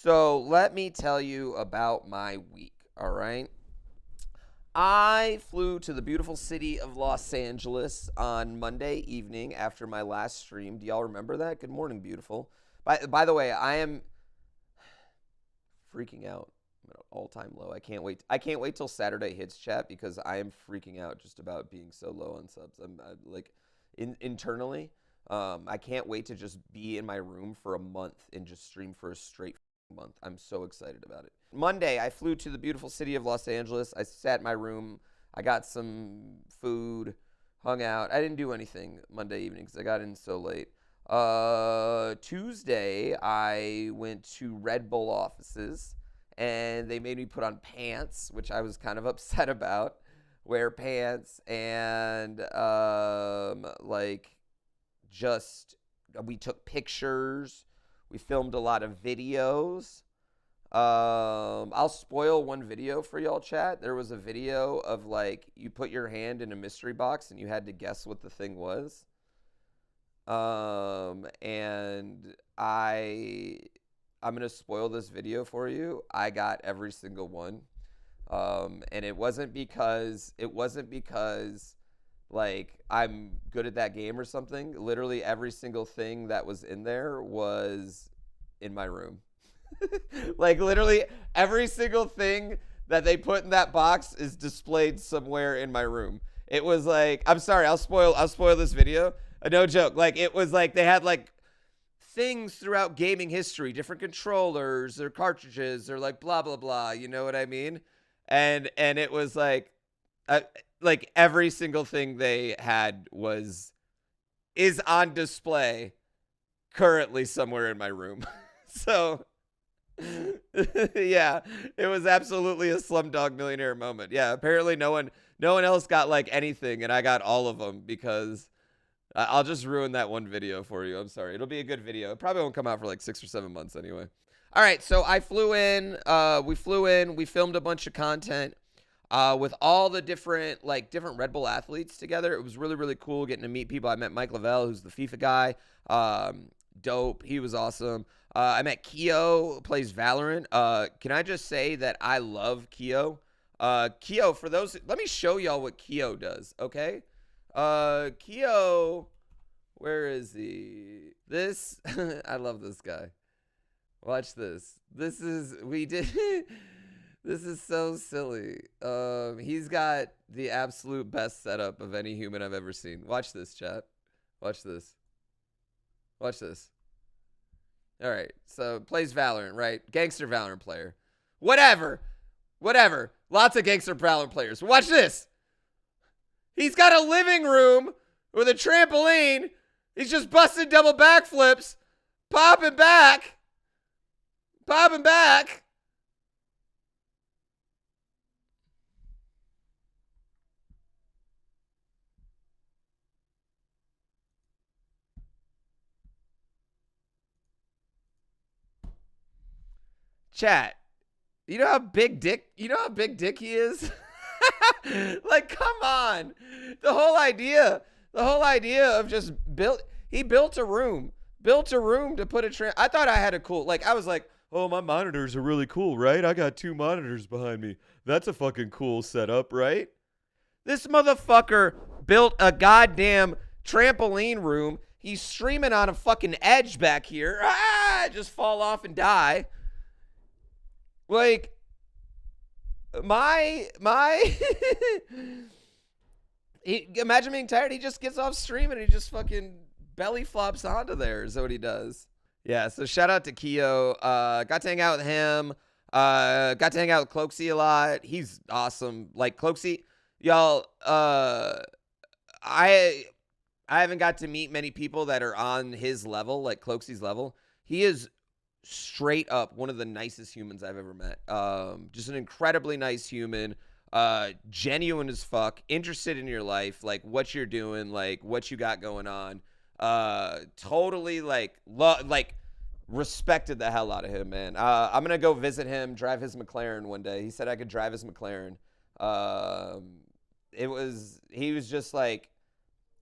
So let me tell you about my week, all right? I flew to the beautiful city of Los Angeles on Monday evening after my last stream. Do y'all remember that? Good morning, beautiful. By the way, I am freaking out. I'm at an all-time low. I can't wait. I can't wait till Saturday hits, chat, because I am freaking out just about being so low on subs. I'm like internally. I can't wait to just be in my room for a month and just stream for a straight month. I'm so excited about it. Monday, I flew to the beautiful city of Los Angeles. I sat in my room. I got some food, hung out. I didn't do anything Monday evening because I got in so late. Tuesday, I went to Red Bull offices, and they made me put on pants, which I was kind of upset about. Wear pants, and we took pictures. We filmed a lot of videos. I'll spoil one video for y'all, chat. There was a video of like you put your hand in a mystery box and you had to guess what the thing was. And I'm gonna spoil this video for you. I got every single one. And it wasn't because like I'm good at that game or something. Literally every single thing that was in there was in my room. Like literally every single thing that they put in that box is displayed somewhere in my room. It was like, I'm sorry, I'll spoil this video. No joke. Like it was like they had like things throughout gaming history, different controllers or cartridges or like blah blah blah, you know what I mean? And it was like every single thing they had is on display currently somewhere in my room. So yeah, it was absolutely a Slumdog Millionaire moment. Yeah, apparently no one else got like anything, and I got all of them because I'll just ruin that one video for you. I'm sorry. It'll be a good video. It probably won't come out for like 6 or 7 months anyway. All right, so I flew in. We filmed a bunch of content with all the different Red Bull athletes together. It was really, really cool getting to meet people. I met Mike Lavelle, who's the FIFA guy. Dope. He was awesome. I met Keo, who plays Valorant. Can I just say that I love Keo? Keo, for those, let me show y'all what Keo does, okay? Keo, where is he? This, I love this guy. Watch this. This is so silly. He's got the absolute best setup of any human I've ever seen. Watch this, chat. Watch this. Watch this. All right, so plays Valorant, right? Gangster Valorant player. Whatever. Lots of gangster Valorant players. Watch this. He's got a living room with a trampoline. He's just busting double backflips, popping back. Chat, you know how big dick he is? Like, come on. The whole idea of just he built a room to put I thought I had a cool, I was like, oh, my monitors are really cool, right? I got 2 monitors behind me. That's a fucking cool setup, right? This motherfucker built a goddamn trampoline room. He's streaming on a fucking edge back here. Just fall off and die. Like, imagine being tired. He just gets off stream and he just fucking belly flops onto there is what he does. Yeah, so shout out to Keo. Got to hang out with him. Got to hang out with Cloaksy a lot. He's awesome. Like, Cloaksy, y'all, I haven't got to meet many people that are on his level, like Cloaksy's level. He is straight up one of the nicest humans I've ever met. Just an incredibly nice human, genuine as fuck, interested in your life, like what you're doing, like what you got going on. Totally respected the hell out of him, man. I'm gonna go visit him, drive his McLaren one day. He said I could drive his McLaren. He was just like,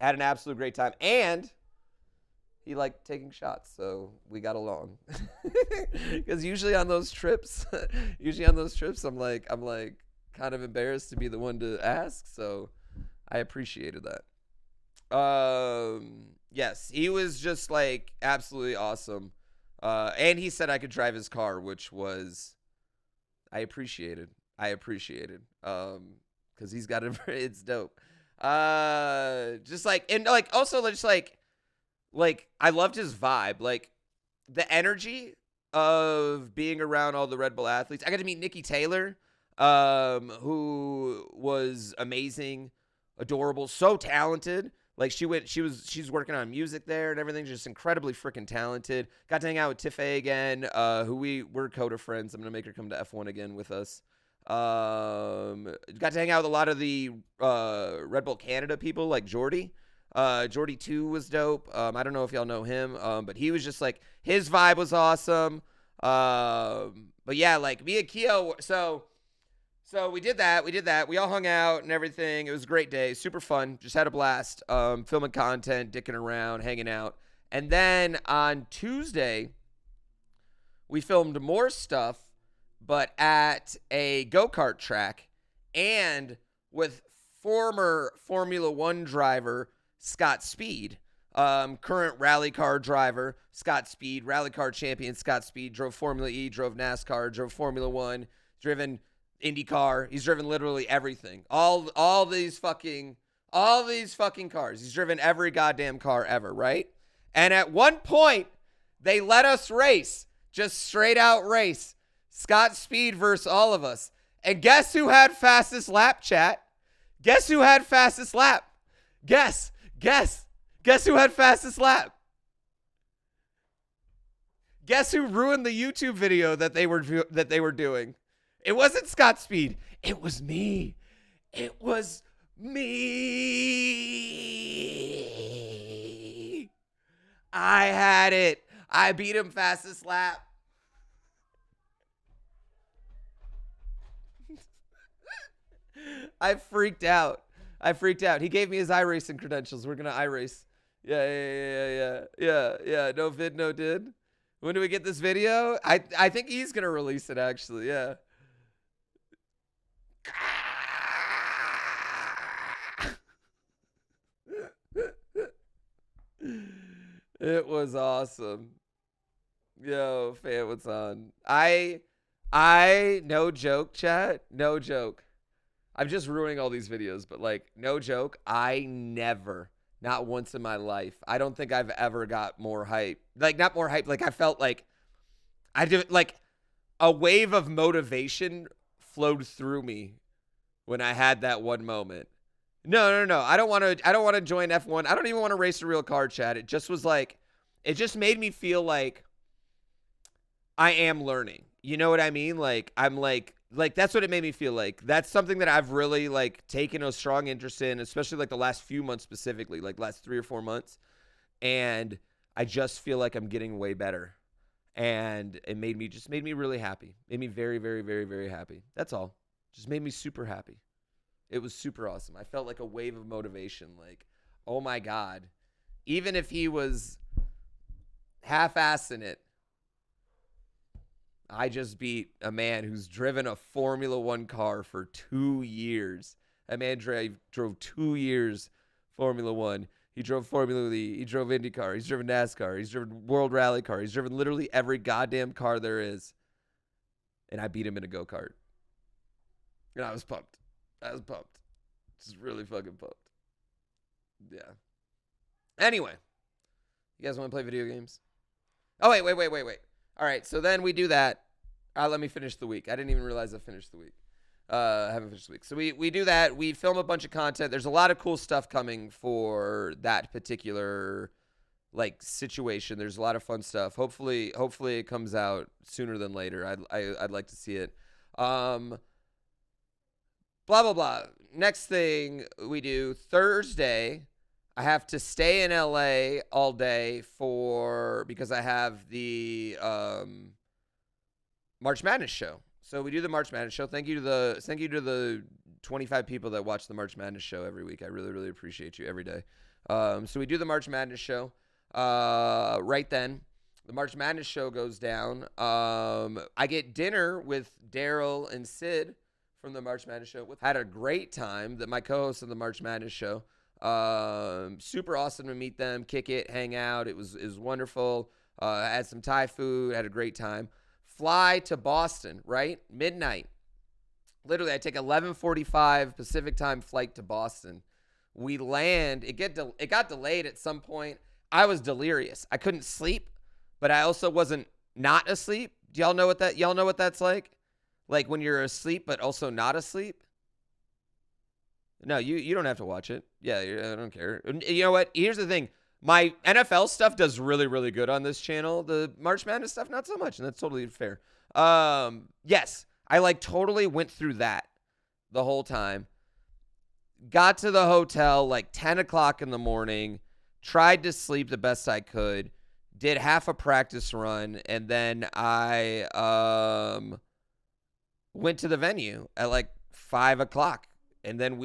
had an absolute great time. And he liked taking shots, so we got along. Because usually on those trips, I'm like kind of embarrassed to be the one to ask, so I appreciated that. Yes, he was just like absolutely awesome. And he said I could drive his car, which was I appreciated. Because he's got a it's dope. Just like and like also just like I loved his vibe, like the energy of being around all the Red Bull athletes. I got to meet Nikki Taylor, who was amazing, adorable, so talented. Like she's working on music there and everything, just incredibly freaking talented. Got to hang out with Tiffany again, who we're Coda friends. I'm gonna make her come to F1 again with us. Got to hang out with a lot of the Red Bull Canada people, like Jordy. Jordy 2 was dope. I don't know if y'all know him, but he was just like his vibe was awesome. But yeah, like me and Keo, so we did that. We all hung out and everything. It was a great day. Super fun. Just had a blast. Filming content, dicking around, hanging out. And then on Tuesday, we filmed more stuff, but at a go-kart track and with former Formula One driver Scott Speed, current rally car driver Scott Speed, rally car champion Scott Speed, drove Formula E, drove NASCAR, drove Formula One, driven IndyCar. He's driven literally everything. All these fucking cars. He's driven every goddamn car ever, right? And at one point, they let us race, just straight out race. Scott Speed versus all of us. And guess who had fastest lap, chat? Guess who had fastest lap? Guess who had fastest lap? Guess who ruined the YouTube video that they were doing? It wasn't Scott Speed. It was me. It was me. I had it. I beat him fastest lap. I freaked out. He gave me his iRacing credentials. We're going to iRace. Yeah. No vid, no did. When do we get this video? I think he's going to release it, actually. Yeah. It was awesome. Yo, fam, what's on? I no joke, chat. No joke. I'm just ruining all these videos, but like, no joke. I never, not once in my life, I don't think I've ever got more hype. Like, not more hype. Like, I felt like I did, like, a wave of motivation flowed through me when I had that one moment. No. I don't want to join F1. I don't even want to race a real car, chat. It just was like, it just made me feel like I am learning. You know what I mean? Like, I'm like that's what it made me feel like. That's something that I've really like taken a strong interest in, especially like the last few months specifically, like last 3 or 4 months. And I just feel like I'm getting way better. And it made me really happy. Made me very, very, very, very happy. That's all. Just made me super happy. It was super awesome. I felt like a wave of motivation. Like, oh my God. Even if he was half-assing it, I just beat a man who's driven a Formula One car for 2 years. That man drove 2 years Formula One. He drove Formula E. He drove IndyCar. He's driven NASCAR. He's driven World Rally Car. He's driven literally every goddamn car there is. And I beat him in a go-kart. And I was pumped. Just really fucking pumped. Yeah. Anyway. You guys want to play video games? Oh, wait. All right, so then we do that. Let me finish the week. I didn't even realize I finished the week. I haven't finished the week. So we do that. We film a bunch of content. There's a lot of cool stuff coming for that particular like situation. There's a lot of fun stuff. Hopefully it comes out sooner than later. I'd like to see it. Blah blah blah. Next thing we do Thursday. I have to stay in LA all day because I have the March Madness show. So we do the March Madness show. Thank you to the 25 people that watch the March Madness show every week. I really, really appreciate you every day. So we do the March Madness show. Right then, the March Madness show goes down. I get dinner with Daryl and Sid from the March Madness show. Had a great time. My co-hosts of the March Madness show. Super awesome to meet them, kick it, hang out. It was wonderful. Had some Thai food, had a great time. Fly to Boston, right? Midnight. Literally, I take 11:45 Pacific time flight to Boston. We land. It got delayed at some point. I was delirious. I couldn't sleep, but I also wasn't not asleep. Do y'all know what that's like? Like when you're asleep but also not asleep? No, you don't have to watch it. Yeah, I don't care. You know what? Here's the thing. My NFL stuff does really, really good on this channel. The March Madness stuff, not so much, and that's totally fair. Yes, I like totally went through that the whole time. Got to the hotel like 10 o'clock in the morning, tried to sleep the best I could, did half a practice run, and then I went to the venue at like 5 o'clock. And then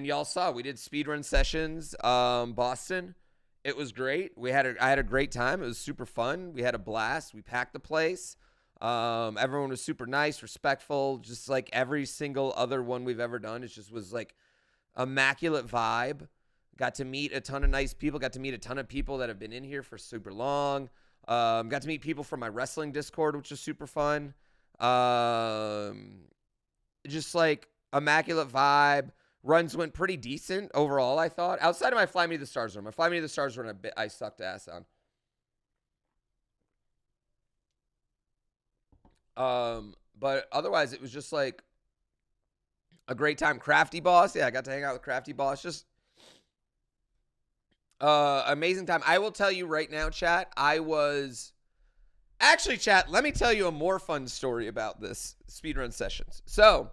y'all saw we did speedrun sessions, Boston. It was great. I had a great time. It was super fun. We had a blast. We packed the place. Everyone was super nice, respectful, just like every single other one we've ever done. It just was like immaculate vibe. Got to meet a ton of nice people. Got to meet a ton of people that have been in here for super long. Got to meet people from my wrestling Discord, which was super fun. Just like immaculate vibe. Runs went pretty decent overall, I thought. Outside of my Fly Me to the Stars run. My Fly Me to the Stars run I sucked ass on. But otherwise, it was just like a great time. Crafty Boss. Yeah, I got to hang out with Crafty Boss. Just amazing time. I will tell you right now, chat, Actually, chat, let me tell you a more fun story about this speedrun sessions. So,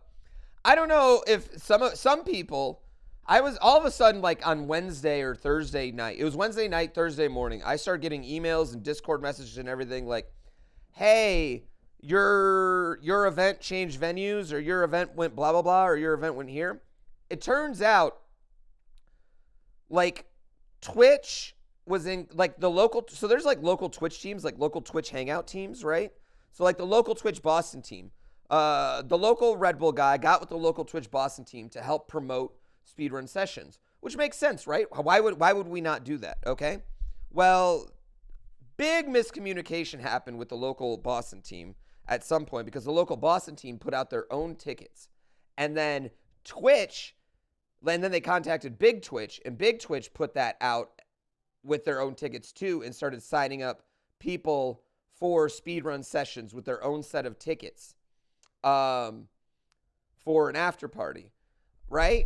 I don't know if some people, I was all of a sudden like on Wednesday or Thursday night. It was Wednesday night, Thursday morning. I started getting emails and Discord messages and everything like, hey, your event changed venues, or your event went blah, blah, blah, or your event went here. It turns out like Twitch was in like the local, so there's like local Twitch teams, like local Twitch hangout teams, right? So like the local Twitch Boston team. The local Red Bull guy got with the local Twitch Boston team to help promote speedrun sessions, which makes sense, right? Why would we not do that? Okay. Well, big miscommunication happened with the local Boston team at some point because the local Boston team put out their own tickets, and then they contacted Big Twitch, and Big Twitch put that out with their own tickets too, and started signing up people for speedrun sessions with their own set of tickets. For an after party, right?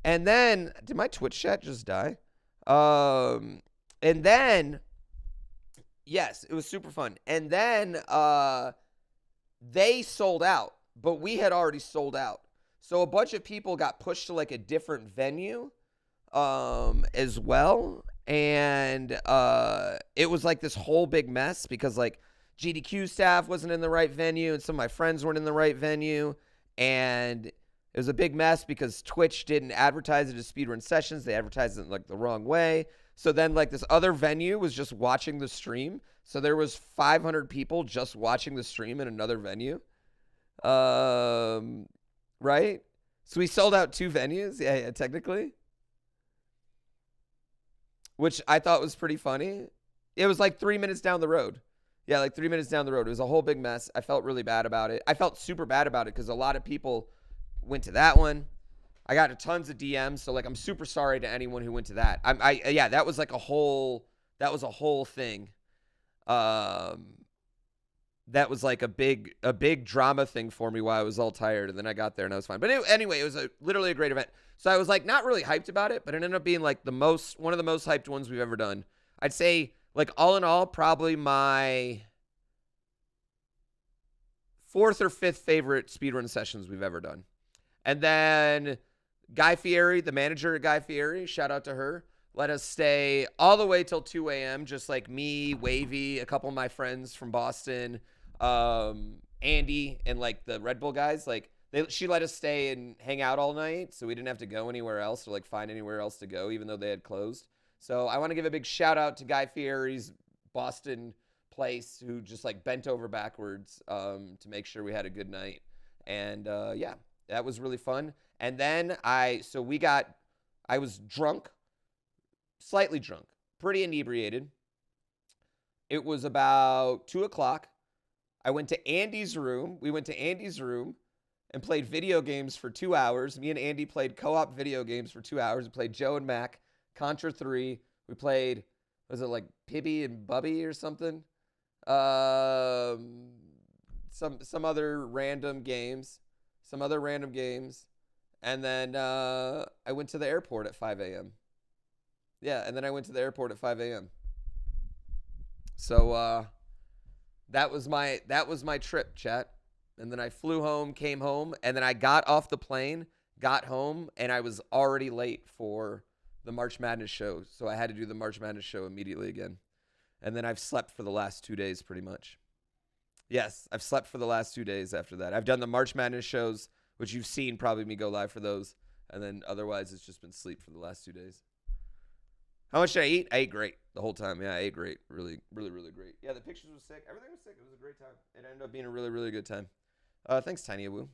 And then, did my Twitch chat just die? And then, yes, it was super fun. And then, they sold out, but we had already sold out. So a bunch of people got pushed to like a different venue, as well. And, it was like this whole big mess because like, GDQ staff wasn't in the right venue, and some of my friends weren't in the right venue, and it was a big mess because Twitch didn't advertise it as speedrun sessions. They advertised it like the wrong way. So then like this other venue was just watching the stream. So there was 500 people just watching the stream in another venue. Right? So we sold out 2 venues. Yeah, technically. Which I thought was pretty funny. It was like 3 minutes down the road. Yeah, like 3 minutes down the road. It was a whole big mess. I felt really bad about it. I felt super bad about it because a lot of people went to that one. I got tons of DMs, so like I'm super sorry to anyone who went to that. Yeah, that was like a whole thing. That was like a big drama thing for me while I was all tired, and then I got there and I was fine. But anyway, it was literally a great event. So I was like not really hyped about it, but it ended up being like one of the most hyped ones we've ever done. I'd say like all in all, probably my 4th or 5th favorite speedrun sessions we've ever done. And then Guy Fieri, the manager at Guy Fieri, shout out to her, let us stay all the way till 2 a.m. Just like me, Wavy, a couple of my friends from Boston, Andy, and like the Red Bull guys. Like she let us stay and hang out all night, so we didn't have to go anywhere else or like find anywhere else to go, even though they had closed. So I want to give a big shout out to Guy Fieri's Boston place, who just like bent over backwards to make sure we had a good night. And yeah, that was really fun. And then I was drunk, slightly drunk, pretty inebriated. It was about 2:00. I went to Andy's room. We went to Andy's room and played video games for 2 hours. Me and Andy played co-op video games for 2 hours. We played Joe and Mac, Contra 3. We played, was it like Pibby and Bubby or something? Some other random games. And then I went to the airport at 5 a.m. Yeah, and then I went to the airport at 5 a.m. So that was my trip, chat. And then I flew home, came home, and then I got off the plane, got home, and I was already late for the March Madness show. So I had to do the March Madness show immediately again. And then I've slept for the last 2 days pretty much. Yes, I've slept for the last 2 days after that. I've done the March Madness shows, which you've seen probably me go live for those. And then otherwise it's just been sleep for the last 2 days. How much did I eat? I ate great the whole time. Yeah, I ate great. Really, really, really great. Yeah, the pictures was sick. Everything was sick. It was a great time. It ended up being a really, really good time. Thanks, Tiny Awoo.